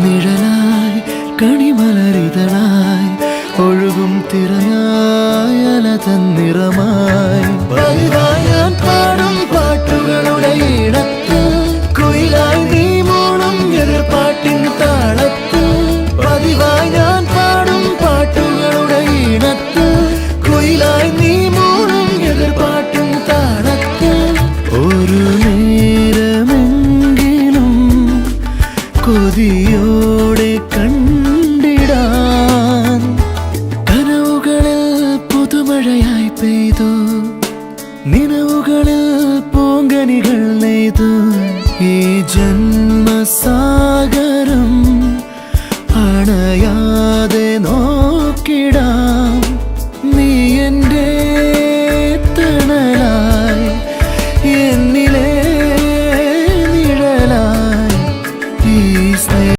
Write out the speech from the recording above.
നിഴലായി കണിമലരിതളായി ഒഴുകും തിരയായി അലതൻ നിറമായി പതിവായി ഞാൻ പാടും പാട്ടുകളുടെ ഇടത്ത് കുയിലായി നീ മൂളും എതിർപ്പാട്ടിൻ താളത്ത് പതിവായി ഞാൻ പാടും പാട്ടുകളുടെ ഇടത്ത് കുയിലായി നീ മൂളും എതിർപ്പാട്ടിൻ താളത്ത് ഒരു നേരമെങ്കിലും കൊതിയോടെ കണ്ടിടാൻ കനവുകളിൽ പുതുമഴയായി പെയ്തു നിലവുകളിൽ പൂങ്കനികൾ നെയ്തു ഈ ജന്മസാ